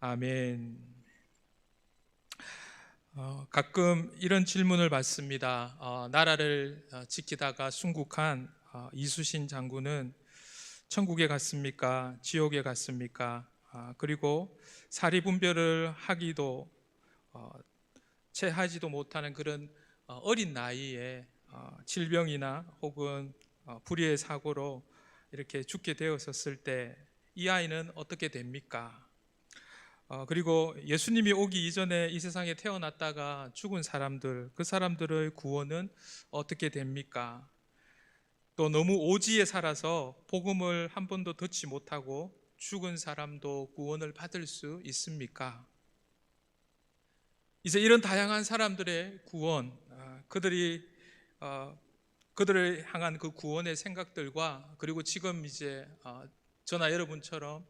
아멘. 가끔 이런 질문을 받습니다. 나라를 지키다가 순국한 이수신 장군은 천국에 갔습니까? 지옥에 갔습니까? 그리고 사리분별을 하기도 채 하지도 못하는 그런 어린 나이에 질병이나 혹은 불의의 사고로 이렇게 죽게 되었었을 때 이 아이는 어떻게 됩니까? 그리고 예수님이 오기 이전에 이 세상에 태어났다가 죽은 사람들, 그 사람들의 구원은 어떻게 됩니까? 또 너무 오지에 살아서 복음을 한 번도 듣지 못하고 죽은 사람도 구원을 받을 수 있습니까? 이제 이런 다양한 사람들의 구원, 그들을 향한 그 구원의 생각들과, 그리고 지금 이제 저나 여러분처럼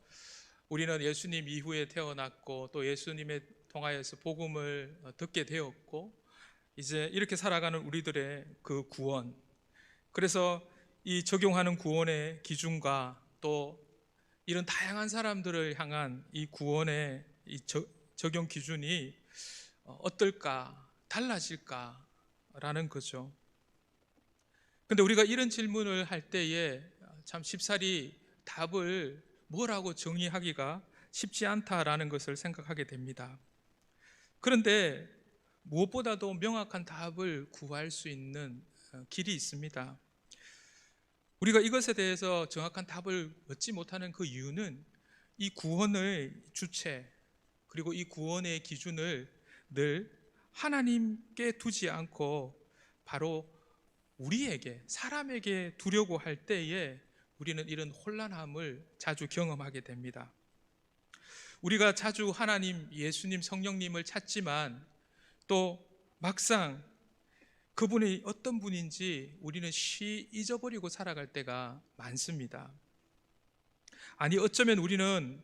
우리는 예수님 이후에 태어났고 또 예수님에 통하여서 복음을 듣게 되었고 이제 이렇게 살아가는 우리들의 그 구원, 그래서 이 적용하는 구원의 기준과 또 이런 다양한 사람들을 향한 이 구원의 적용 기준이 어떨까, 달라질까라는 거죠. 근데 우리가 이런 질문을 할 때에 참 쉽사리 답을 뭐라고 정의하기가 쉽지 않다라는 것을 생각하게 됩니다. 그런데 무엇보다도 명확한 답을 구할 수 있는 길이 있습니다. 우리가 이것에 대해서 정확한 답을 얻지 못하는 그 이유는 이 구원의 주체, 그리고 이 구원의 기준을 늘 하나님께 두지 않고 바로 우리에게, 사람에게 두려고 할 때에 우리는 이런 혼란함을 자주 경험하게 됩니다. 우리가 자주 하나님, 예수님, 성령님을 찾지만 또 막상 그분이 어떤 분인지 우리는 쉬 잊어버리고 살아갈 때가 많습니다. 아니, 어쩌면 우리는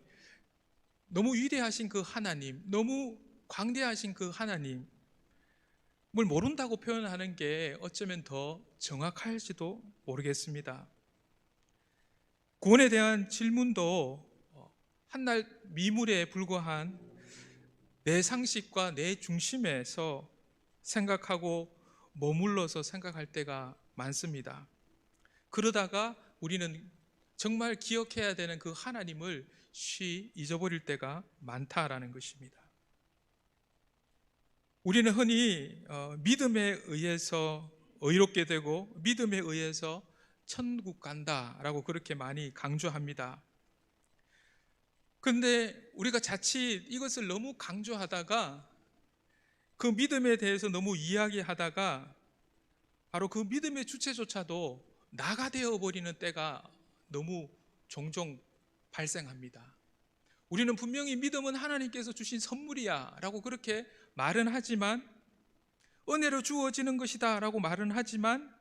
너무 위대하신 그 하나님, 너무 광대하신 그 하나님을 모른다고 표현하는 게 어쩌면 더 정확할지도 모르겠습니다. 구원에 대한 질문도 한낱 미물에 불과한 내 상식과 내 중심에서 생각하고 머물러서 생각할 때가 많습니다. 그러다가 우리는 정말 기억해야 되는 그 하나님을 쉬 잊어버릴 때가 많다라는 것입니다. 우리는 흔히 믿음에 의해서 의롭게 되고 믿음에 의해서 천국 간다라고 그렇게 많이 강조합니다. 그런데 우리가 자칫 이것을 너무 강조하다가 그 믿음에 대해서 너무 이야기하다가 바로 그 믿음의 주체조차도 나가 되어버리는 때가 너무 종종 발생합니다. 우리는 분명히 믿음은 하나님께서 주신 선물이야 라고 그렇게 말은 하지만, 은혜로 주어지는 것이다 라고 말은 하지만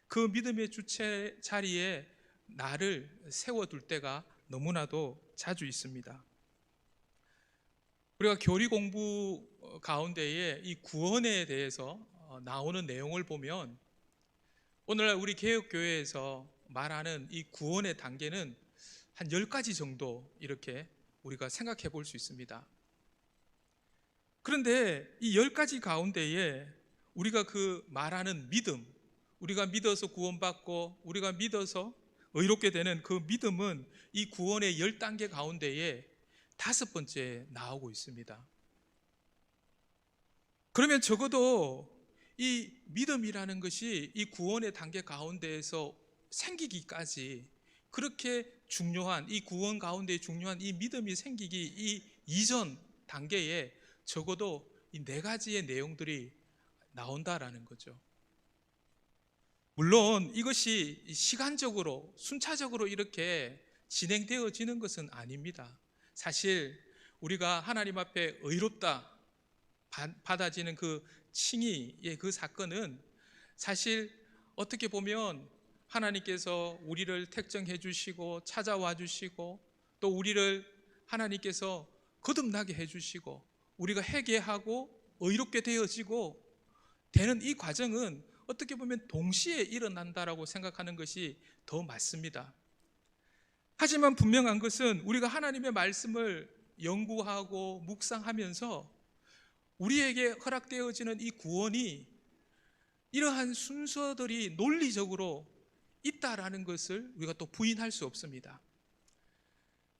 그 믿음의 주체 자리에 나를 세워둘 때가 너무나도 자주 있습니다. 우리가 교리 공부 가운데에 이 구원에 대해서 나오는 내용을 보면 오늘날 우리 개혁교회에서 말하는 이 구원의 단계는 한 10가지 정도 이렇게 우리가 생각해 볼 수 있습니다. 그런데 이 10가지 가운데에 우리가 그 말하는 믿음, 우리가 믿어서 구원받고 우리가 믿어서 의롭게 되는 그 믿음은 이 구원의 10단계 가운데에 5번째에 나오고 있습니다. 그러면 적어도 이 믿음이라는 것이 이 구원의 단계 가운데에서 생기기까지 그렇게 중요한, 이 구원 가운데 중요한 이 믿음이 생기기 이 이전 단계에 적어도 이 4가지의 내용들이 나온다라는 거죠. 물론 이것이 시간적으로 순차적으로 이렇게 진행되어지는 것은 아닙니다. 사실 우리가 하나님 앞에 의롭다 받아지는 그 칭의의 그 사건은 사실 어떻게 보면 하나님께서 우리를 택정해 주시고 찾아와 주시고 또 우리를 하나님께서 거듭나게 해 주시고 우리가 회개하고 의롭게 되어지고 되는 이 과정은 어떻게 보면 동시에 일어난다라고 생각하는 것이 더 맞습니다. 하지만 분명한 것은 우리가 하나님의 말씀을 연구하고 묵상하면서 우리에게 허락되어지는 이 구원이 이러한 순서들이 논리적으로 있다라는 것을 우리가 또 부인할 수 없습니다.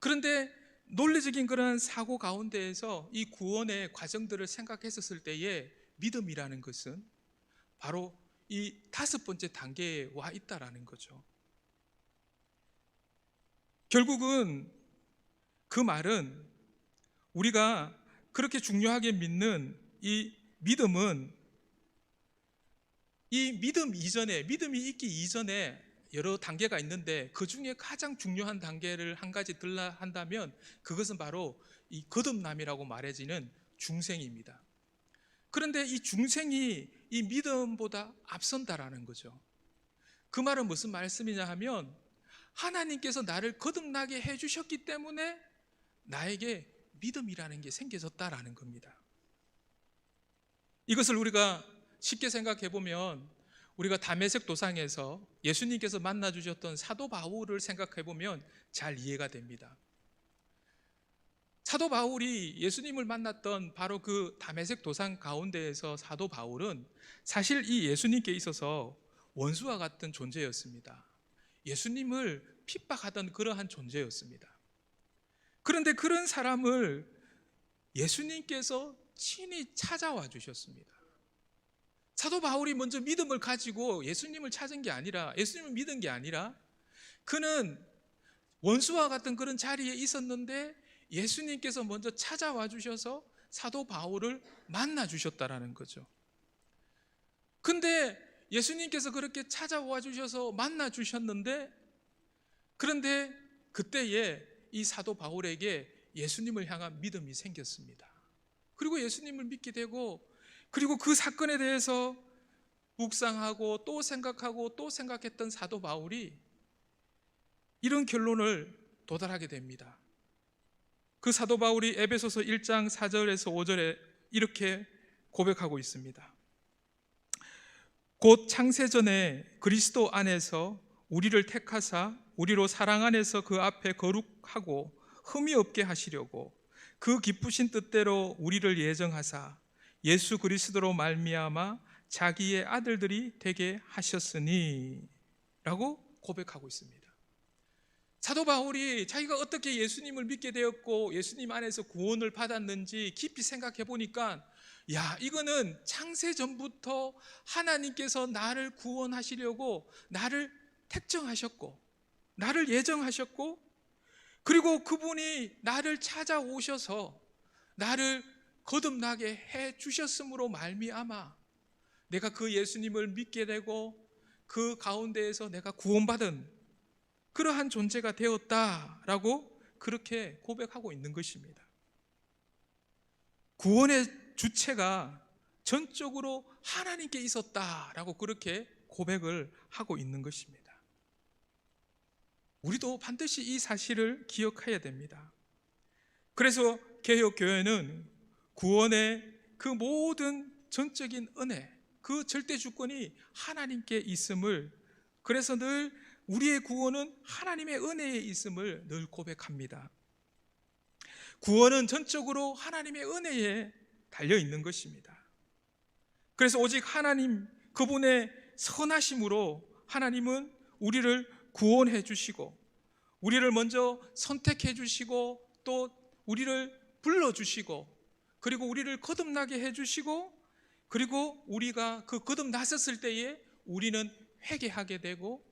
그런데 논리적인 그런 사고 가운데에서 이 구원의 과정들을 생각했었을 때에 믿음이라는 것은 바로 이 5번째 단계에 와 있다라는 거죠. 결국은 그 말은 우리가 그렇게 중요하게 믿는 이 믿음은 이 믿음 이전에, 믿음이 있기 이전에 여러 단계가 있는데 그 중에 가장 중요한 단계를 한 가지 들라 한다면 그것은 바로 이 거듭남이라고 말해지는 중생입니다. 그런데 이 중생이 이 믿음보다 앞선다라는 거죠. 그 말은 무슨 말씀이냐 하면 하나님께서 나를 거듭나게 해주셨기 때문에 나에게 믿음이라는 게 생겨졌다라는 겁니다. 이것을 우리가 쉽게 생각해 보면 우리가 다메섹 도상에서 예수님께서 만나 주셨던 사도 바울을 생각해 보면 잘 이해가 됩니다. 사도 바울이 예수님을 만났던 바로 그 다메섹 도상 가운데에서 사도 바울은 사실 이 예수님께 있어서 원수와 같은 존재였습니다. 예수님을 핍박하던 그러한 존재였습니다. 그런데 그런 사람을 예수님께서 친히 찾아와 주셨습니다. 사도 바울이 먼저 믿음을 가지고 예수님을 찾은 게 아니라, 예수님을 믿은 게 아니라 그는 원수와 같은 그런 자리에 있었는데 예수님께서 먼저 찾아와 주셔서 사도 바울을 만나 주셨다라는 거죠. 근데 예수님께서 그렇게 찾아와 주셔서 만나 주셨는데, 그런데 그때에 이 사도 바울에게 예수님을 향한 믿음이 생겼습니다. 그리고 예수님을 믿게 되고, 그리고 그 사건에 대해서 묵상하고 또 생각하고 또 생각했던 사도 바울이 이런 결론을 도달하게 됩니다. 그 사도 바울이 에베소서 1장 4절에서 5절에 이렇게 고백하고 있습니다. 곧 창세전에 그리스도 안에서 우리를 택하사 우리로 사랑 안에서 그 앞에 거룩하고 흠이 없게 하시려고 그 기쁘신 뜻대로 우리를 예정하사 예수 그리스도로 말미암아 자기의 아들들이 되게 하셨으니 라고 고백하고 있습니다. 사도 바울이 자기가 어떻게 예수님을 믿게 되었고 예수님 안에서 구원을 받았는지 깊이 생각해 보니까, 야, 이거는 창세전부터 하나님께서 나를 구원하시려고 나를 택정하셨고 나를 예정하셨고, 그리고 그분이 나를 찾아오셔서 나를 거듭나게 해 주셨으므로 말미암아 내가 그 예수님을 믿게 되고 그 가운데에서 내가 구원받은 그러한 존재가 되었다라고 그렇게 고백하고 있는 것입니다. 구원의 주체가 전적으로 하나님께 있었다라고 그렇게 고백을 하고 있는 것입니다. 우리도 반드시 이 사실을 기억해야 됩니다. 그래서 개혁교회는 구원의 그 모든 전적인 은혜, 그 절대 주권이 하나님께 있음을, 그래서 늘 우리의 구원은 하나님의 은혜에 있음을 늘 고백합니다. 구원은 전적으로 하나님의 은혜에 달려 있는 것입니다. 그래서 오직 하나님 그분의 선하심으로 하나님은 우리를 구원해 주시고 우리를 먼저 선택해 주시고 또 우리를 불러 주시고 그리고 우리를 거듭나게 해 주시고, 그리고 우리가 그 거듭났었을 때에 우리는 회개하게 되고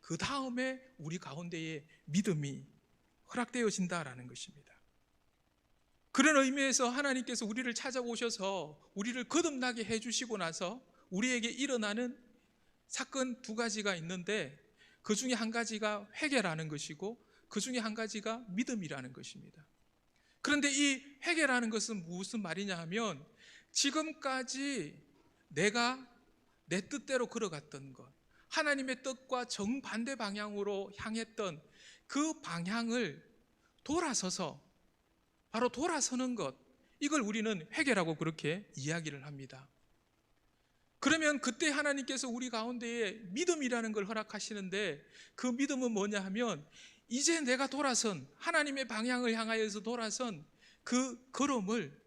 그 다음에 우리 가운데에 믿음이 허락되어진다라는 것입니다. 그런 의미에서 하나님께서 우리를 찾아오셔서 우리를 거듭나게 해주시고 나서 우리에게 일어나는 사건 2가지가 있는데, 그 중에 한 가지가 회개라는 것이고 그 중에 한 가지가 믿음이라는 것입니다. 그런데 이 회개라는 것은 무슨 말이냐 하면, 지금까지 내가 내 뜻대로 걸어갔던 것, 하나님의 뜻과 정반대 방향으로 향했던 그 방향을 돌아서서 바로 돌아서는 것, 이걸 우리는 회개라고 그렇게 이야기를 합니다. 그러면 그때 하나님께서 우리 가운데에 믿음이라는 걸 허락하시는데, 그 믿음은 뭐냐 하면 이제 내가 돌아선 하나님의 방향을 향하여서 돌아선 그 걸음을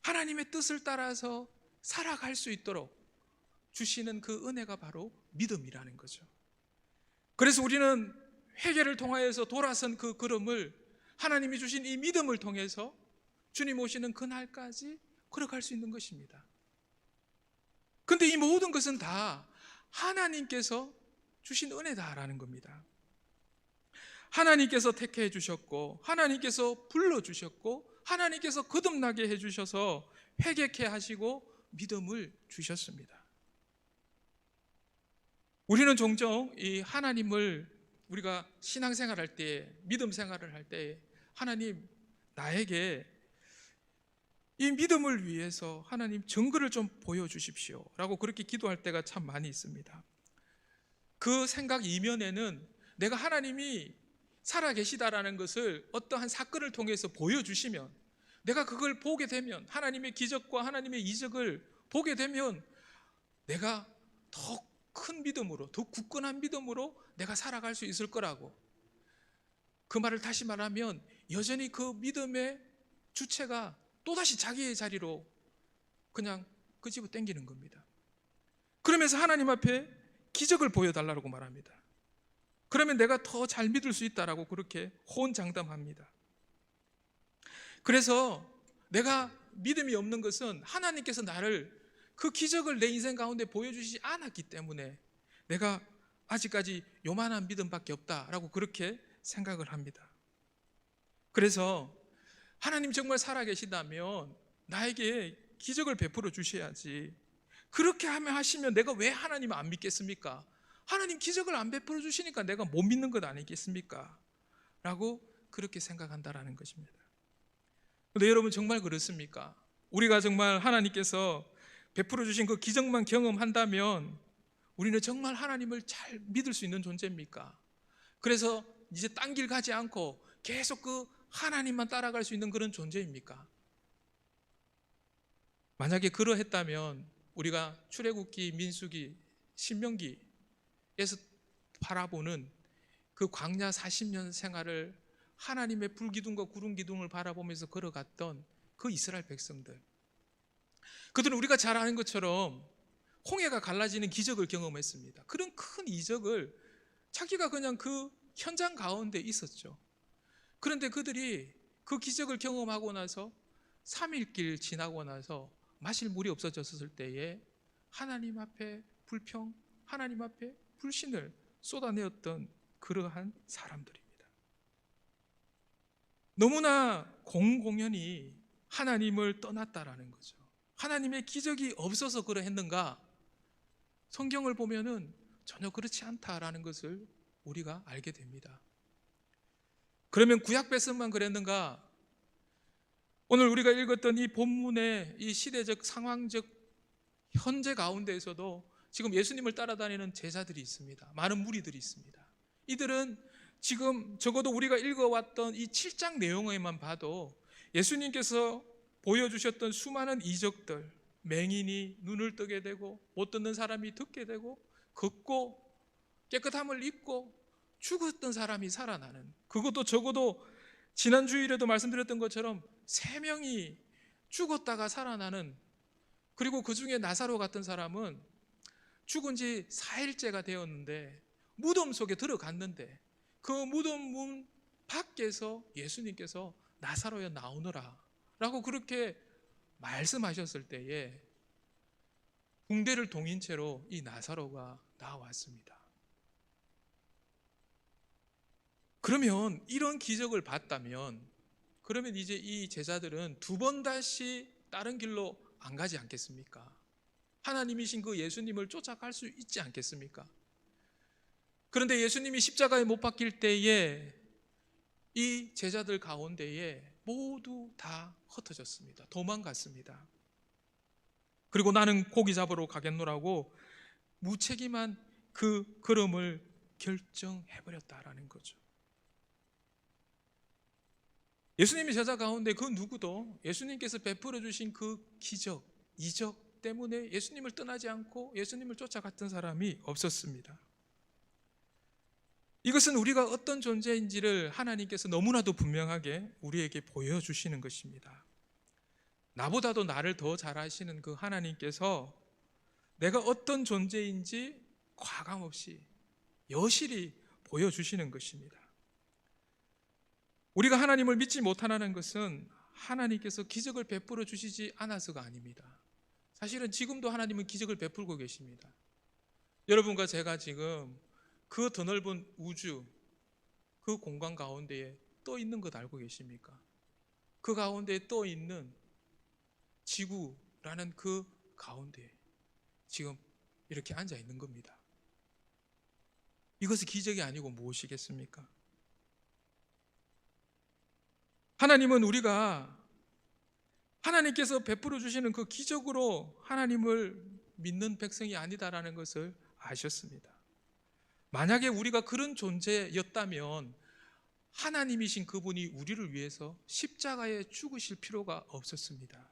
하나님의 뜻을 따라서 살아갈 수 있도록 주시는 그 은혜가 바로 믿음이라는 거죠. 그래서 우리는 회개를 통하여서 돌아선 그 걸음을 하나님이 주신 이 믿음을 통해서 주님 오시는 그날까지 걸어갈 수 있는 것입니다. 근데 이 모든 것은 다 하나님께서 주신 은혜다라는 겁니다. 하나님께서 택해 주셨고, 하나님께서 불러주셨고, 하나님께서 거듭나게 해주셔서 회개케 하시고 믿음을 주셨습니다. 우리는 종종 이 하나님을, 우리가 신앙생활할 때, 믿음 생활을 할 때, 하나님 나에게 이 믿음을 위해서 하나님 증거를 좀 보여주십시오 라고 그렇게 기도할 때가 참 많이 있습니다. 그 생각 이면에는 내가 하나님이 살아계시다라는 것을 어떠한 사건을 통해서 보여주시면, 내가 그걸 보게 되면, 하나님의 기적과 하나님의 이적을 보게 되면 내가 더 큰 믿음으로, 더 굳건한 믿음으로 내가 살아갈 수 있을 거라고. 그 말을 다시 말하면 여전히 그 믿음의 주체가 또다시 자기의 자리로 그냥 끄집어 당기는 겁니다. 그러면서 하나님 앞에 기적을 보여달라고 말합니다. 그러면 내가 더 잘 믿을 수 있다라고 그렇게 호언장담합니다. 그래서 내가 믿음이 없는 것은 하나님께서 나를 그 기적을 내 인생 가운데 보여주시지 않았기 때문에 내가 아직까지 요만한 믿음밖에 없다라고 그렇게 생각을 합니다. 그래서 하나님 정말 살아계시다면 나에게 기적을 베풀어 주셔야지, 그렇게 하시면 내가 왜 하나님을 안 믿겠습니까? 하나님 기적을 안 베풀어 주시니까 내가 못 믿는 것 아니겠습니까? 라고 그렇게 생각한다라는 것입니다. 근데 여러분, 정말 그렇습니까? 우리가 정말 하나님께서 베풀어 주신 그 기적만 경험한다면 우리는 정말 하나님을 잘 믿을 수 있는 존재입니까? 그래서 이제 딴 길 가지 않고 계속 그 하나님만 따라갈 수 있는 그런 존재입니까? 만약에 그러했다면 우리가 출애굽기, 민수기, 신명기에서 바라보는 그 광야 40년 생활을 하나님의 불기둥과 구름기둥을 바라보면서 걸어갔던 그 이스라엘 백성들, 그들은 우리가 잘 아는 것처럼 홍해가 갈라지는 기적을 경험했습니다. 그런 큰 이적을 자기가 그냥 그 현장 가운데 있었죠. 그런데 그들이 그 기적을 경험하고 나서 3일길 지나고 나서 마실 물이 없어졌을 때에 하나님 앞에 불평, 하나님 앞에 불신을 쏟아내었던 그러한 사람들입니다. 너무나 공공연히 하나님을 떠났다라는 거죠. 하나님의 기적이 없어서 그러했는가? 성경을 보면은 전혀 그렇지 않다라는 것을 우리가 알게 됩니다. 그러면 구약 백성만 그랬는가? 오늘 우리가 읽었던 이 본문의 이 시대적 상황적 현재 가운데에서도 지금 예수님을 따라다니는 제자들이 있습니다. 많은 무리들이 있습니다. 이들은 지금 적어도 우리가 읽어왔던 이 7장 내용에만 봐도 예수님께서 보여주셨던 수많은 이적들, 맹인이 눈을 뜨게 되고 못 듣는 사람이 듣게 되고 걷고 깨끗함을 입고 죽었던 사람이 살아나는, 그것도 적어도 지난 주일에도 말씀드렸던 것처럼 3명이 죽었다가 살아나는, 그리고 그 중에 나사로 같은 사람은 죽은 지 4일째가 되었는데 무덤 속에 들어갔는데 그 무덤 문 밖에서 예수님께서 나사로야 나오너라 라고 그렇게 말씀하셨을 때에 붕대를 동인 채로 이 나사로가 나왔습니다. 그러면 이런 기적을 봤다면 그러면 이제 이 제자들은 2번 다시 다른 길로 안 가지 않겠습니까? 하나님이신 그 예수님을 쫓아갈 수 있지 않겠습니까? 그런데 예수님이 십자가에 못 박힐 때에 이 제자들 가운데에 모두 다 흩어졌습니다. 도망갔습니다. 그리고 나는 고기 잡으러 가겠노라고 무책임한 그 걸음을 결정해버렸다라는 거죠. 예수님의 제자 가운데 그 누구도 예수님께서 베풀어 주신 그 기적, 이적 때문에 예수님을 떠나지 않고 예수님을 쫓아갔던 사람이 없었습니다. 이것은 우리가 어떤 존재인지를 하나님께서 너무나도 분명하게 우리에게 보여주시는 것입니다. 나보다도 나를 더 잘 아시는 그 하나님께서 내가 어떤 존재인지 과감없이 여실히 보여주시는 것입니다. 우리가 하나님을 믿지 못하는 것은 하나님께서 기적을 베풀어 주시지 않아서가 아닙니다. 사실은 지금도 하나님은 기적을 베풀고 계십니다. 여러분과 제가 지금 그 드넓은 우주, 그 공간 가운데에 떠 있는 것 알고 계십니까? 그 가운데에 떠 있는 지구라는 그 가운데에 지금 이렇게 앉아 있는 겁니다. 이것이 기적이 아니고 무엇이겠습니까? 하나님은 우리가 하나님께서 베풀어 주시는 그 기적으로 하나님을 믿는 백성이 아니다라는 것을 아셨습니다. 만약에 우리가 그런 존재였다면 하나님이신 그분이 우리를 위해서 십자가에 죽으실 필요가 없었습니다.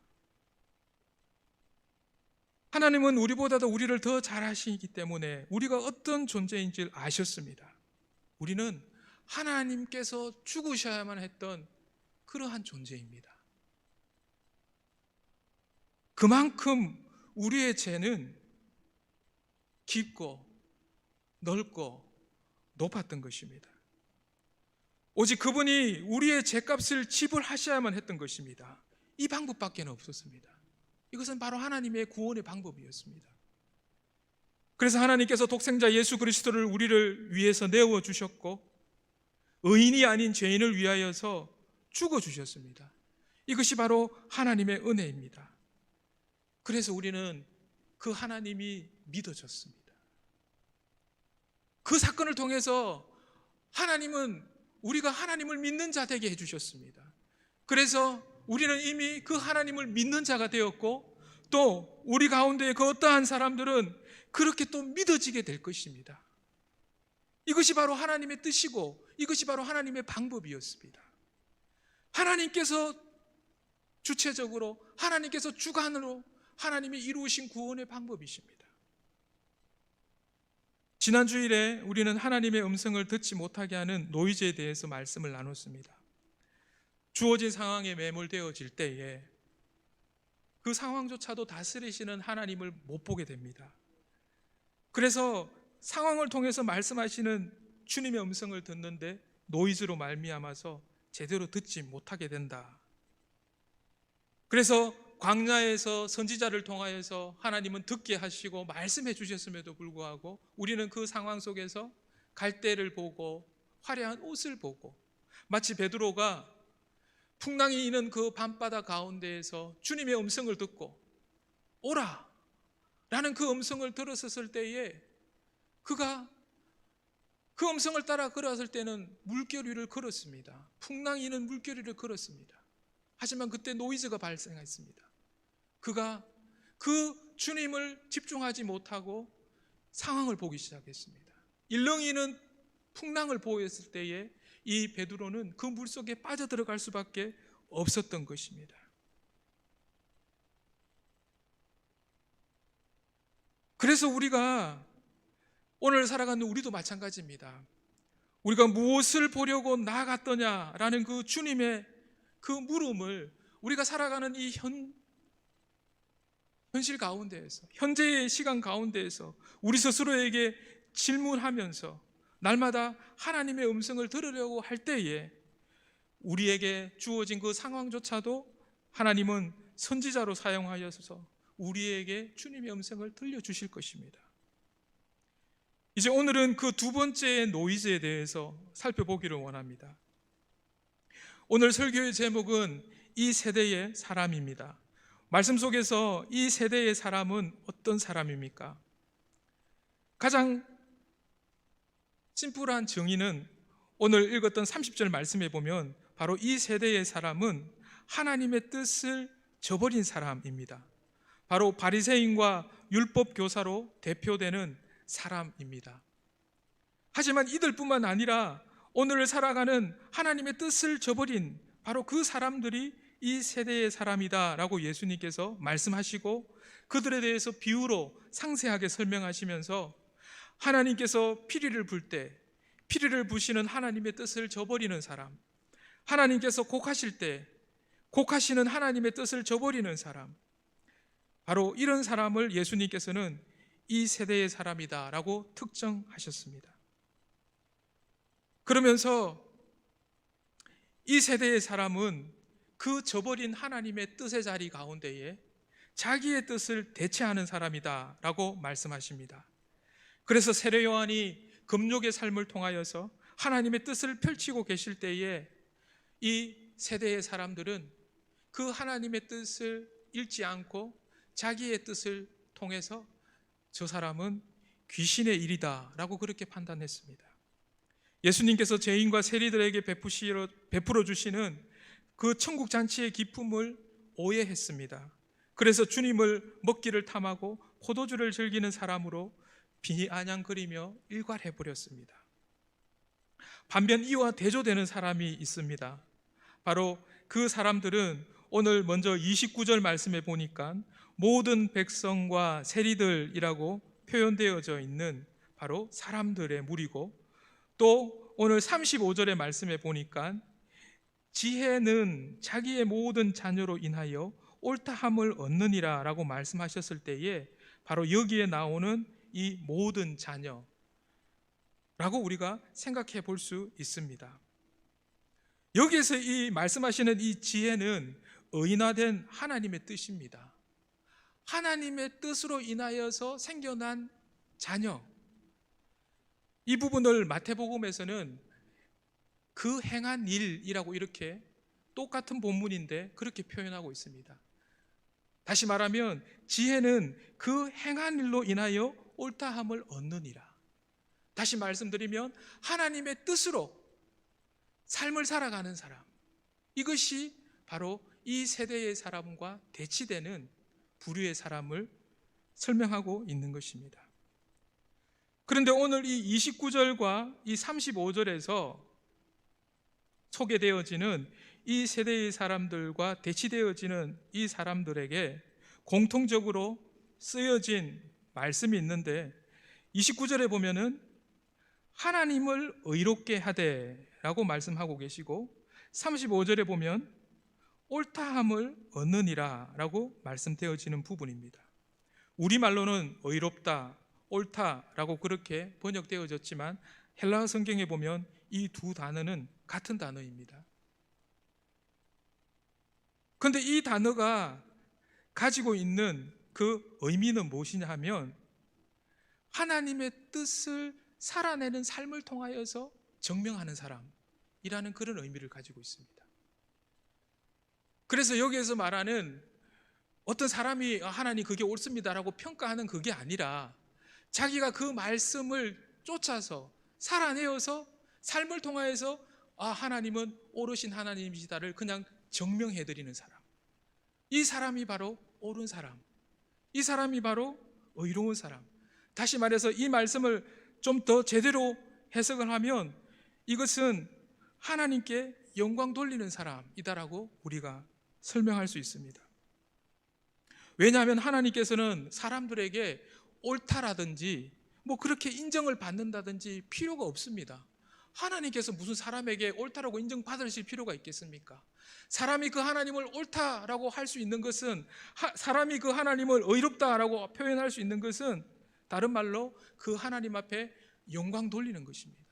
하나님은 우리보다도 우리를 더 잘 아시기 때문에 우리가 어떤 존재인지를 아셨습니다. 우리는 하나님께서 죽으셔야만 했던 그러한 존재입니다. 그만큼 우리의 죄는 깊고 넓고 높았던 것입니다. 오직 그분이 우리의 죄값을 지불하셔야만 했던 것입니다. 이 방법밖에 없었습니다. 이것은 바로 하나님의 구원의 방법이었습니다. 그래서 하나님께서 독생자 예수 그리스도를 우리를 위해서 내어 주셨고 의인이 아닌 죄인을 위하여서 죽어 주셨습니다. 이것이 바로 하나님의 은혜입니다. 그래서 우리는 그 하나님이 믿어졌습니다. 그 사건을 통해서 하나님은 우리가 하나님을 믿는 자 되게 해주셨습니다. 그래서 우리는 이미 그 하나님을 믿는 자가 되었고 또 우리 가운데 그 어떠한 사람들은 그렇게 또 믿어지게 될 것입니다. 이것이 바로 하나님의 뜻이고 이것이 바로 하나님의 방법이었습니다. 하나님께서 주체적으로 하나님께서 주관으로 하나님이 이루신 구원의 방법이십니다. 지난 주일에 우리는 하나님의 음성을 듣지 못하게 하는 노이즈에 대해서 말씀을 나눴습니다. 주어진 상황에 매몰되어질 때에 그 상황조차도 다스리시는 하나님을 못 보게 됩니다. 그래서 상황을 통해서 말씀하시는 주님의 음성을 듣는데 노이즈로 말미암아서 제대로 듣지 못하게 된다. 그래서 광야에서 선지자를 통하여서 하나님은 듣게 하시고 말씀해 주셨음에도 불구하고 우리는 그 상황 속에서 갈대를 보고 화려한 옷을 보고 마치 베드로가 풍랑이 있는 그 밤바다 가운데에서 주님의 음성을 듣고 오라 라는 그 음성을 들었을 때에 그가 그 음성을 따라 걸었을 때는 물결 위를 걸었습니다. 풍랑이 있는 물결 위를 걸었습니다. 하지만 그때 노이즈가 발생했습니다. 그가 그 주님을 집중하지 못하고 상황을 보기 시작했습니다. 일렁이는 풍랑을 보였을 때에 이 베드로는 그 물속에 빠져들어갈 수밖에 없었던 것입니다. 그래서 우리가 오늘 살아가는 우리도 마찬가지입니다. 우리가 무엇을 보려고 나아갔더냐라는 그 주님의 그 물음을 우리가 살아가는 이 현실 가운데에서 현재의 시간 가운데에서 우리 스스로에게 질문하면서 날마다 하나님의 음성을 들으려고 할 때에 우리에게 주어진 그 상황조차도 하나님은 선지자로 사용하여서 우리에게 주님의 음성을 들려주실 것입니다. 이제 오늘은 그 두 번째 노이즈에 대해서 살펴보기를 원합니다. 오늘 설교의 제목은 이 세대의 사람입니다. 말씀 속에서 이 세대의 사람은 어떤 사람입니까? 가장 심플한 정의는 오늘 읽었던 30절 말씀에 보면 바로 이 세대의 사람은 하나님의 뜻을 저버린 사람입니다. 바로 바리새인과 율법 교사로 대표되는 사람입니다. 하지만 이들뿐만 아니라 오늘 살아가는 하나님의 뜻을 저버린 바로 그 사람들이 이 세대의 사람이다 라고 예수님께서 말씀하시고 그들에 대해서 비유로 상세하게 설명하시면서 하나님께서 피리를 불 때 피리를 부시는 하나님의 뜻을 저버리는 사람, 하나님께서 곡하실 때 곡하시는 하나님의 뜻을 저버리는 사람, 바로 이런 사람을 예수님께서는 이 세대의 사람이다 라고 특정하셨습니다. 그러면서 이 세대의 사람은 그 저버린 하나님의 뜻의 자리 가운데에 자기의 뜻을 대체하는 사람이다 라고 말씀하십니다. 그래서 세례 요한이 금욕의 삶을 통하여서 하나님의 뜻을 펼치고 계실 때에 이 세대의 사람들은 그 하나님의 뜻을 잃지 않고 자기의 뜻을 통해서 저 사람은 귀신의 일이다 라고 그렇게 판단했습니다. 예수님께서 죄인과 세리들에게 베풀어 주시는 그 천국 잔치의 기쁨을 오해했습니다. 그래서 주님을 먹기를 탐하고 포도주를 즐기는 사람으로 비아냥거리며 일괄해버렸습니다. 반면 이와 대조되는 사람이 있습니다. 바로 그 사람들은 오늘 먼저 29절 말씀에 보니까 모든 백성과 세리들이라고 표현되어져 있는 바로 사람들의 무리고, 또 오늘 35절의 말씀에 보니까 지혜는 자기의 모든 자녀로 인하여 옳다함을 얻느니라 라고 말씀하셨을 때에 바로 여기에 나오는 이 모든 자녀라고 우리가 생각해 볼 수 있습니다. 여기에서 이 말씀하시는 이 지혜는 의인화된 하나님의 뜻입니다. 하나님의 뜻으로 인하여서 생겨난 자녀, 이 부분을 마태복음에서는 그 행한 일이라고 이렇게 똑같은 본문인데 그렇게 표현하고 있습니다. 다시 말하면 지혜는 그 행한 일로 인하여 옳다함을 얻느니라. 다시 말씀드리면 하나님의 뜻으로 삶을 살아가는 사람, 이것이 바로 이 세대의 사람과 대치되는 부류의 사람을 설명하고 있는 것입니다. 그런데 오늘 이 29절과 이 35절에서 소개되어지는 이 세대의 사람들과 대치되어지는 이 사람들에게 공통적으로 쓰여진 말씀이 있는데, 29절에 보면은 하나님을 의롭게 하되 라고 말씀하고 계시고, 35절에 보면 옳다함을 얻느니라 라고 말씀되어지는 부분입니다. 우리말로는 의롭다, 옳다라고 그렇게 번역되어졌지만 헬라어 성경에 보면 이 두 단어는 같은 단어입니다. 그런데 이 단어가 가지고 있는 그 의미는 무엇이냐 하면 하나님의 뜻을 살아내는 삶을 통하여서 증명하는 사람이라는 그런 의미를 가지고 있습니다. 그래서 여기에서 말하는 어떤 사람이 하나님 그게 옳습니다라고 평가하는 그게 아니라 자기가 그 말씀을 쫓아서 살아내어서 삶을 통하여서 하나님은 옳으신 하나님이시다를 그냥 증명해드리는 사람, 이 사람이 바로 옳은 사람, 이 사람이 바로 의로운 사람. 다시 말해서 이 말씀을 좀 더 제대로 해석을 하면 이것은 하나님께 영광 돌리는 사람이다라고 우리가 설명할 수 있습니다. 왜냐하면 하나님께서는 사람들에게 옳다라든지 뭐 그렇게 인정을 받는다든지 필요가 없습니다. 하나님께서 무슨 사람에게 옳다라고 인정받으실 필요가 있겠습니까? 사람이 그 하나님을 옳다라고 할 수 있는 것은, 사람이 그 하나님을 의롭다라고 표현할 수 있는 것은 다른 말로 그 하나님 앞에 영광 돌리는 것입니다.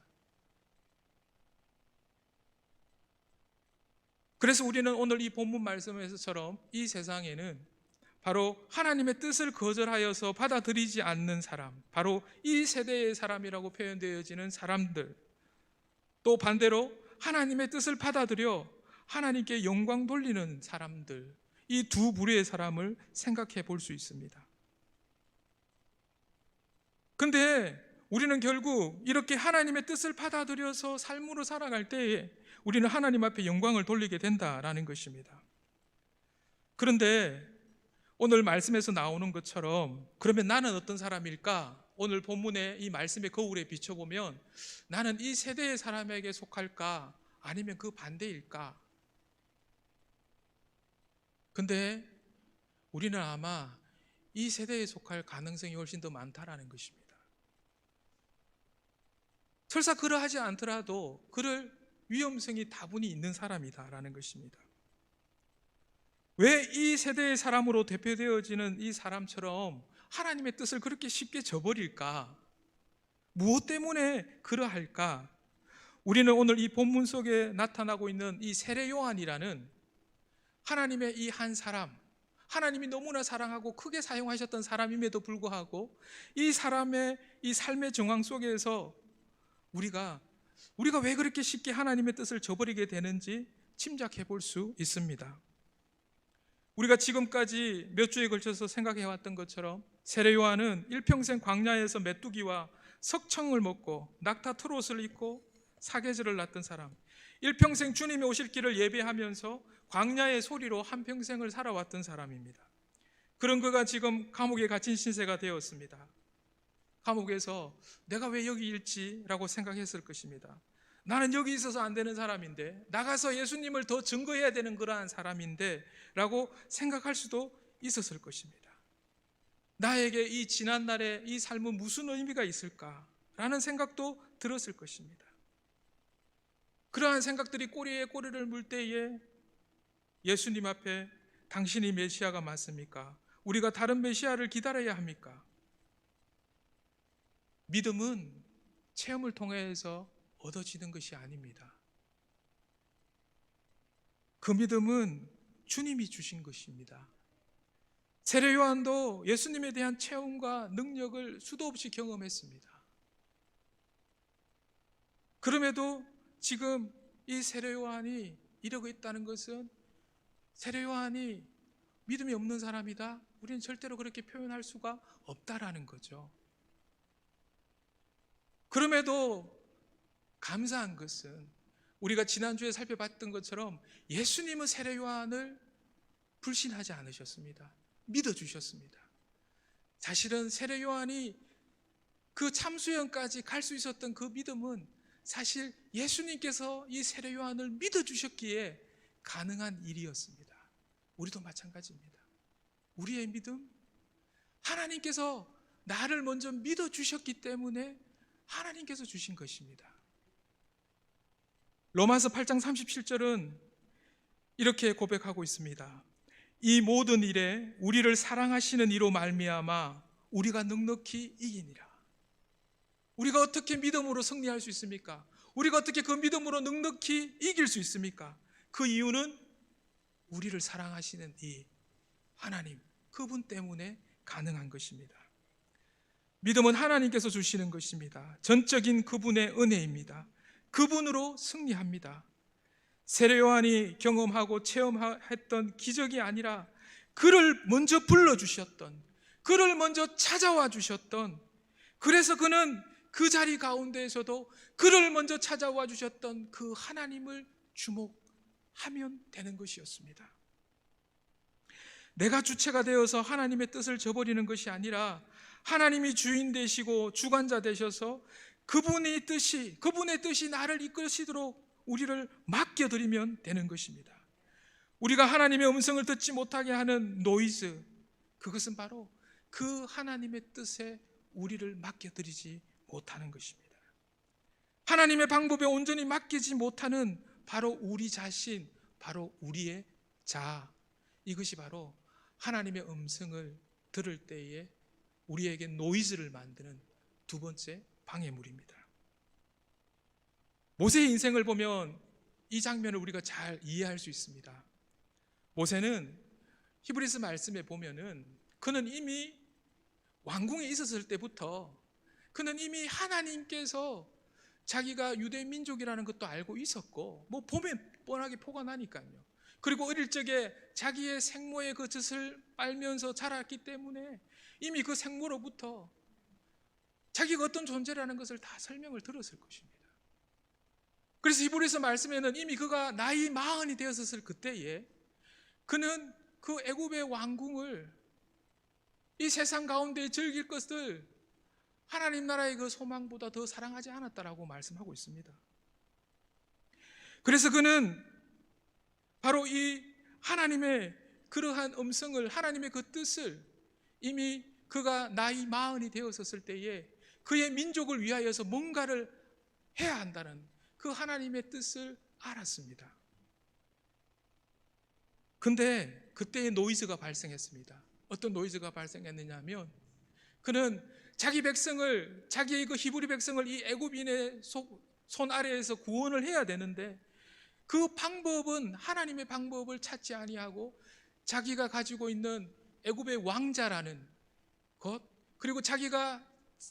그래서 우리는 오늘 이 본문 말씀에서처럼 이 세상에는 바로 하나님의 뜻을 거절하여서 받아들이지 않는 사람, 바로 이 세대의 사람이라고 표현되어지는 사람들, 또 반대로 하나님의 뜻을 받아들여 하나님께 영광 돌리는 사람들, 이 두 부류의 사람을 생각해 볼 수 있습니다. 근데 우리는 결국 이렇게 하나님의 뜻을 받아들여서 삶으로 살아갈 때에 우리는 하나님 앞에 영광을 돌리게 된다라는 것입니다. 그런데 오늘 말씀에서 나오는 것처럼 그러면 나는 어떤 사람일까? 오늘 본문의 이 말씀의 거울에 비춰보면 나는 이 세대의 사람에게 속할까? 아니면 그 반대일까? 근데 우리는 아마 이 세대에 속할 가능성이 훨씬 더 많다라는 것입니다. 설사 그러하지 않더라도 그럴 위험성이 다분히 있는 사람이다라는 것입니다. 왜 이 세대의 사람으로 대표되어지는 이 사람처럼 하나님의 뜻을 그렇게 쉽게 저버릴까? 무엇 때문에 그러할까? 우리는 오늘 이 본문 속에 나타나고 있는 이 세례 요한이라는 하나님의 이 한 사람, 하나님이 너무나 사랑하고 크게 사용하셨던 사람임에도 불구하고 이 사람의 이 삶의 정황 속에서 우리가 왜 그렇게 쉽게 하나님의 뜻을 저버리게 되는지 짐작해 볼 수 있습니다. 우리가 지금까지 몇 주에 걸쳐서 생각해 왔던 것처럼 세례 요한은 일평생 광야에서 메뚜기와 석청을 먹고 낙타 트롯을 입고 사계절을 낳던 사람, 일평생 주님이 오실 길을 예배하면서 광야의 소리로 한평생을 살아왔던 사람입니다. 그런 그가 지금 감옥에 갇힌 신세가 되었습니다. 감옥에서 내가 왜 여기 있지라고 생각했을 것입니다. 나는 여기 있어서 안 되는 사람인데, 나가서 예수님을 더 증거해야 되는 그러한 사람인데 라고 생각할 수도 있었을 것입니다. 나에게 이 지난날의 이 삶은 무슨 의미가 있을까라는 생각도 들었을 것입니다. 그러한 생각들이 꼬리에 꼬리를 물 때에 예수님 앞에 당신이 메시아가 맞습니까? 우리가 다른 메시아를 기다려야 합니까? 믿음은 체험을 통해서 얻어지는 것이 아닙니다. 그 믿음은 주님이 주신 것입니다. 세례 요한도 예수님에 대한 체험과 능력을 수도 없이 경험했습니다. 그럼에도 지금 이 세례 요한이 이러고 있다는 것은 세례 요한이 믿음이 없는 사람이다? 우리는 절대로 그렇게 표현할 수가 없다라는 거죠. 그럼에도 감사한 것은 우리가 지난주에 살펴봤던 것처럼 예수님은 세례 요한을 불신하지 않으셨습니다. 믿어주셨습니다. 사실은 세례 요한이 그 참수형까지 갈 수 있었던 그 믿음은 사실 예수님께서 이 세례 요한을 믿어주셨기에 가능한 일이었습니다. 우리도 마찬가지입니다. 우리의 믿음, 하나님께서 나를 먼저 믿어주셨기 때문에 하나님께서 주신 것입니다. 로마서 8장 37절은 이렇게 고백하고 있습니다. 이 모든 일에 우리를 사랑하시는 이로 말미암아 우리가 넉넉히 이기니라. 우리가 어떻게 믿음으로 승리할 수 있습니까? 우리가 어떻게 그 믿음으로 넉넉히 이길 수 있습니까? 그 이유는 우리를 사랑하시는 이 하나님, 그분 때문에 가능한 것입니다. 믿음은 하나님께서 주시는 것입니다. 전적인 그분의 은혜입니다. 그분으로 승리합니다. 세례 요한이 경험하고 체험했던 기적이 아니라 그를 먼저 불러주셨던, 그를 먼저 찾아와 주셨던, 그래서 그는 그 자리 가운데에서도 그를 먼저 찾아와 주셨던 그 하나님을 주목하면 되는 것이었습니다. 내가 주체가 되어서 하나님의 뜻을 저버리는 것이 아니라 하나님이 주인 되시고 주관자 되셔서 그분의 뜻이 나를 이끄시도록 우리를 맡겨드리면 되는 것입니다. 우리가 하나님의 음성을 듣지 못하게 하는 노이즈, 그것은 바로 그 하나님의 뜻에 우리를 맡겨드리지 못하는 것입니다. 하나님의 방법에 온전히 맡기지 못하는 바로 우리 자신, 바로 우리의 자아, 이것이 바로 하나님의 음성을 들을 때에 우리에게 노이즈를 만드는 두 번째 방해물입니다. 모세의 인생을 보면 이 장면을 우리가 잘 이해할 수 있습니다. 모세는 히브리서 말씀에 보면은 그는 이미 왕궁에 있었을 때부터 그는 이미 하나님께서 자기가 유대 민족이라는 것도 알고 있었고, 뭐 보면 뻔하게 포가 나니까요. 그리고 어릴 적에 자기의 생모의 그 젖을 빨면서 자랐기 때문에 이미 그 생모로부터 자기가 어떤 존재라는 것을 다 설명을 들었을 것입니다. 그래서 히브리서 말씀에는 이미 그가 나이 40이 되었을 그때에 그는 그 애굽의 왕궁을, 이 세상 가운데 즐길 것을 하나님 나라의 그 소망보다 더 사랑하지 않았다라고 말씀하고 있습니다. 그래서 그는 바로 이 하나님의 그러한 음성을, 하나님의 그 뜻을 이미 그가 나이 40이 되었을 때에 그의 민족을 위하여서 뭔가를 해야 한다는 그 하나님의 뜻을 알았습니다. 근데 그때의 노이즈가 발생했습니다. 어떤 노이즈가 발생했느냐 하면, 그는 자기 백성을, 자기의 그 히브리 백성을 이 애굽인의 손 아래에서 구원을 해야 되는데, 그 방법은 하나님의 방법을 찾지 아니하고 자기가 가지고 있는 애굽의 왕자라는 것, 그리고 자기가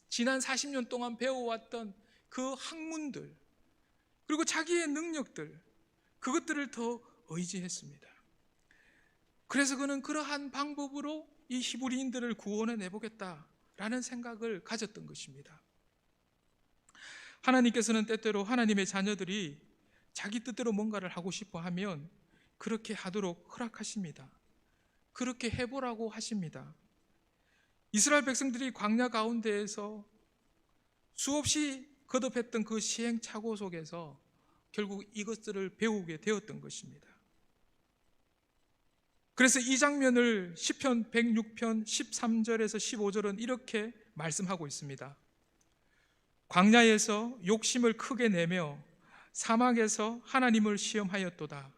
지난 40년 동안 배워왔던 그 학문들, 그리고 자기의 능력들, 그것들을 더 의지했습니다. 그래서 그는 그러한 방법으로 이 히브리인들을 구원해 내보겠다라는 생각을 가졌던 것입니다. 하나님께서는 때때로 하나님의 자녀들이 자기 뜻대로 뭔가를 하고 싶어 하면 그렇게 하도록 허락하십니다. 그렇게 해보라고 하십니다. 이스라엘 백성들이 광야 가운데에서 수없이 거듭했던 그 시행착오 속에서 결국 이것들을 배우게 되었던 것입니다. 그래서 이 장면을 시편 106편 13절에서 15절은 이렇게 말씀하고 있습니다. 광야에서 욕심을 크게 내며 사막에서 하나님을 시험하였도다.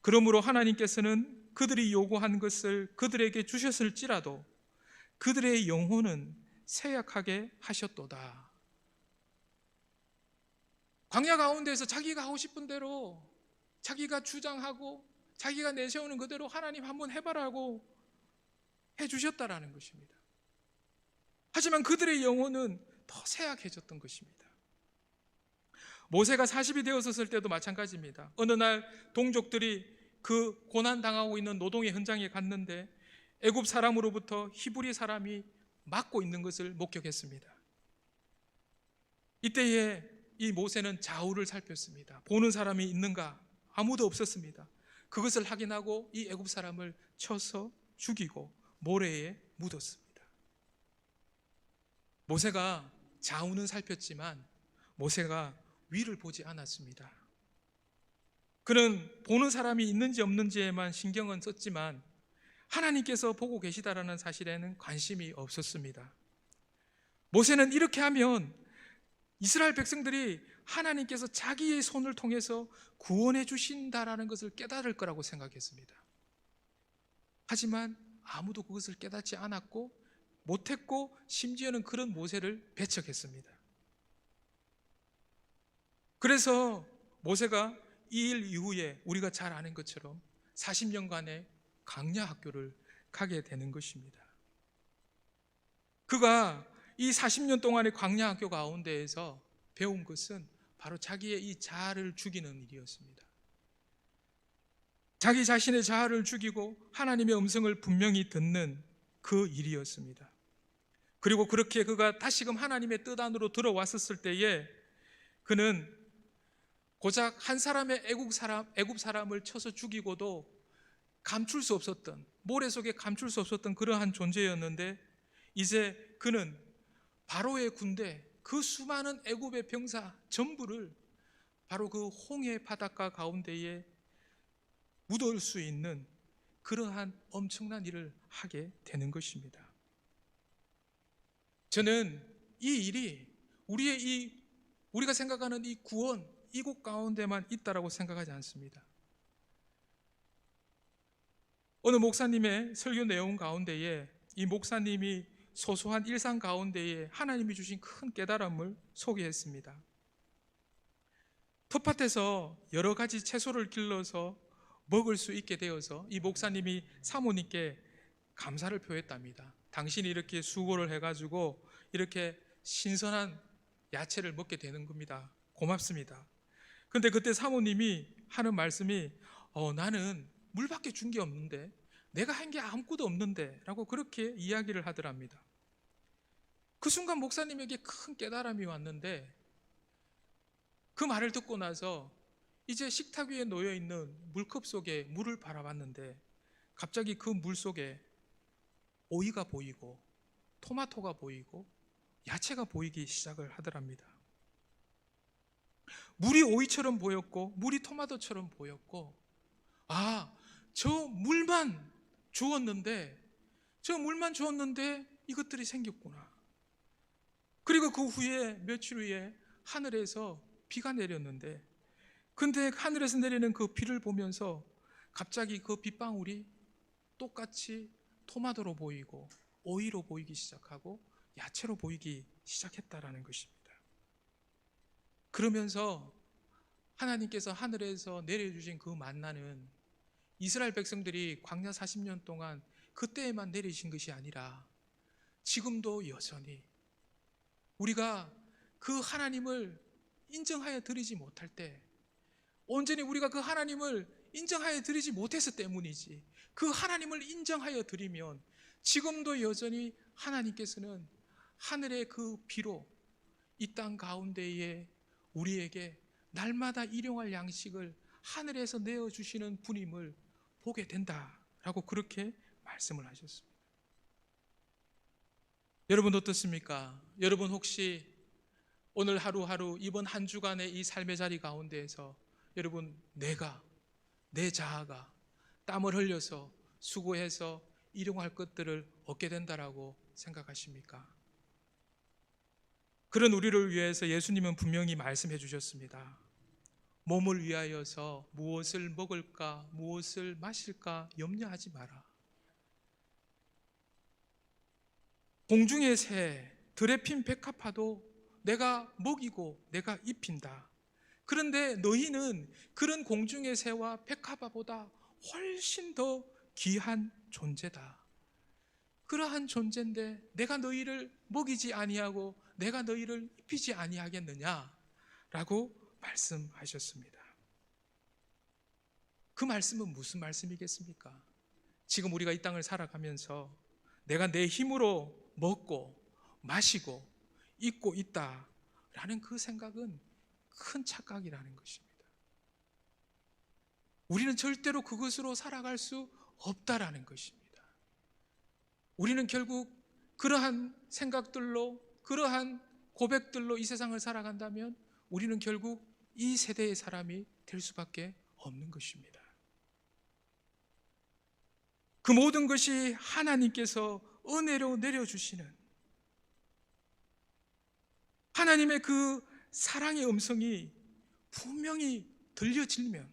그러므로 하나님께서는 그들이 요구한 것을 그들에게 주셨을지라도 그들의 영혼은 쇠약하게 하셨도다. 광야 가운데서 자기가 하고 싶은 대로, 자기가 주장하고 자기가 내세우는 그대로 하나님 한번 해봐라고 해주셨다라는 것입니다. 하지만 그들의 영혼은 더 쇠약해졌던 것입니다. 모세가 40이 되었을 때도 마찬가지입니다. 어느 날 동족들이 그 고난당하고 있는 노동의 현장에 갔는데 애굽 사람으로부터 히브리 사람이 막고 있는 것을 목격했습니다. 이때에 이 모세는 좌우를 살폈습니다. 보는 사람이 있는가? 아무도 없었습니다. 그것을 확인하고 이 애굽 사람을 쳐서 죽이고 모래에 묻었습니다. 모세가 좌우는 살폈지만 모세가 위를 보지 않았습니다. 그는 보는 사람이 있는지 없는지에만 신경은 썼지만 하나님께서 보고 계시다라는 사실에는 관심이 없었습니다. 모세는 이렇게 하면 이스라엘 백성들이 하나님께서 자기의 손을 통해서 구원해 주신다라는 것을 깨달을 거라고 생각했습니다. 하지만 아무도 그것을 깨닫지 않았고 못했고 심지어는 그런 모세를 배척했습니다. 그래서 모세가 이 일 이후에 우리가 잘 아는 것처럼 40년간의 광야 학교를 가게 되는 것입니다. 그가 이 40년 동안의 광야 학교 가운데에서 배운 것은 바로 자기의 이 자아를 죽이는 일이었습니다. 자기 자신의 자아를 죽이고 하나님의 음성을 분명히 듣는 그 일이었습니다. 그리고 그렇게 그가 다시금 하나님의 뜻 안으로 들어왔었을 때에 그는 고작 한 사람의 애굽 사람을 쳐서 죽이고도 감출 수 없었던, 모래 속에 감출 수 없었던 그러한 존재였는데, 이제 그는 바로의 군대, 그 수많은 애굽의 병사 전부를 바로 그 홍해 바닷가 가운데에 묻을 수 있는 그러한 엄청난 일을 하게 되는 것입니다. 저는 이 일이 우리가 생각하는 이 구원, 이곳 가운데만 있다라고 생각하지 않습니다. 어느 목사님의 설교 내용 가운데에 이 목사님이 소소한 일상 가운데에 하나님이 주신 큰 깨달음을 소개했습니다. 텃밭에서 여러 가지 채소를 길러서 먹을 수 있게 되어서 이 목사님이 사모님께 감사를 표했답니다. 당신이 이렇게 수고를 해가지고 이렇게 신선한 야채를 먹게 되는 겁니다. 고맙습니다. 그런데 그때 사모님이 하는 말씀이 나는 물밖에 준 게 없는데, 내가 한 게 아무것도 없는데 라고 그렇게 이야기를 하더랍니다. 그 순간 목사님에게 큰 깨달음이 왔는데, 그 말을 듣고 나서 이제 식탁 위에 놓여있는 물컵 속에 물을 바라봤는데 갑자기 그 물 속에 오이가 보이고 토마토가 보이고 야채가 보이기 시작을 하더랍니다. 물이 오이처럼 보였고 물이 토마토처럼 보였고, 저 물만 주었는데 이것들이 생겼구나. 그리고 그 후에 며칠 후에 하늘에서 비가 내렸는데, 근데 하늘에서 내리는 그 비를 보면서 갑자기 그 빗방울이 똑같이 토마토로 보이고 오이로 보이기 시작하고 야채로 보이기 시작했다라는 것입니다. 그러면서 하나님께서 하늘에서 내려주신 그 만나는 이스라엘 백성들이 광야 40년 동안 그때에만 내리신 것이 아니라 지금도 여전히 우리가 그 하나님을 인정하여 드리지 못할 때, 온전히 우리가 그 하나님을 인정하여 드리지 못했기 때문이지, 그 하나님을 인정하여 드리면 지금도 여전히 하나님께서는 하늘의 그 비로 이 땅 가운데에 우리에게 날마다 일용할 양식을 하늘에서 내어주시는 분임을 보게 된다라고 그렇게 말씀을 하셨습니다. 여러분 어떻습니까? 여러분 혹시 오늘 하루하루 이번 한 주간의 이 삶의 자리 가운데에서 여러분 내 자아가 땀을 흘려서 수고해서 일용할 것들을 얻게 된다라고 생각하십니까? 그런 우리를 위해서 예수님은 분명히 말씀해 주셨습니다. 몸을 위하여서 무엇을 먹을까 무엇을 마실까 염려하지 마라. 공중의 새 들에 핀 백합화도 내가 먹이고 내가 입힌다. 그런데 너희는 그런 공중의 새와 백합화보다 훨씬 더 귀한 존재다. 그러한 존재인데 내가 너희를 먹이지 아니하고 내가 너희를 입히지 아니하겠느냐라고 말씀하셨습니다. 그 말씀은 무슨 말씀이겠습니까? 지금 우리가 이 땅을 살아가면서 내가 내 힘으로 먹고 마시고 입고 있다라는 그 생각은 큰 착각이라는 것입니다. 우리는 절대로 그것으로 살아갈 수 없다라는 것입니다. 우리는 결국 그러한 생각들로, 그러한 고백들로 이 세상을 살아간다면 우리는 결국 이 세대의 사람이 될 수밖에 없는 것입니다. 그 모든 것이 하나님께서 은혜로 내려주시는 하나님의 그 사랑의 음성이 분명히 들려지면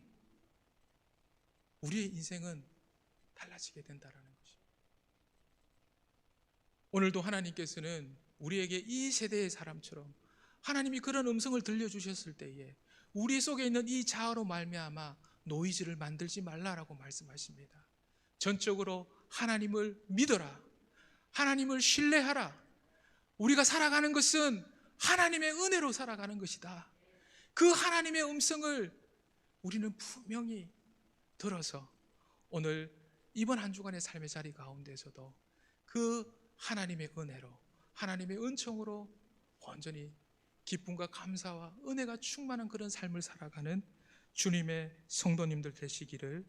우리의 인생은 달라지게 된다는 것입니다. 오늘도 하나님께서는 우리에게 이 세대의 사람처럼 하나님이 그런 음성을 들려주셨을 때에 우리 속에 있는 이 자아로 말미암아 노이즈를 만들지 말라라고 말씀하십니다. 전적으로 하나님을 믿어라. 하나님을 신뢰하라. 우리가 살아가는 것은 하나님의 은혜로 살아가는 것이다. 그 하나님의 음성을 우리는 분명히 들어서 오늘 이번 한 주간의 삶의 자리 가운데서도 그 하나님의 은혜로, 하나님의 은총으로 온전히 기쁨과 감사와 은혜가 충만한 그런 삶을 살아가는 주님의 성도님들 되시기를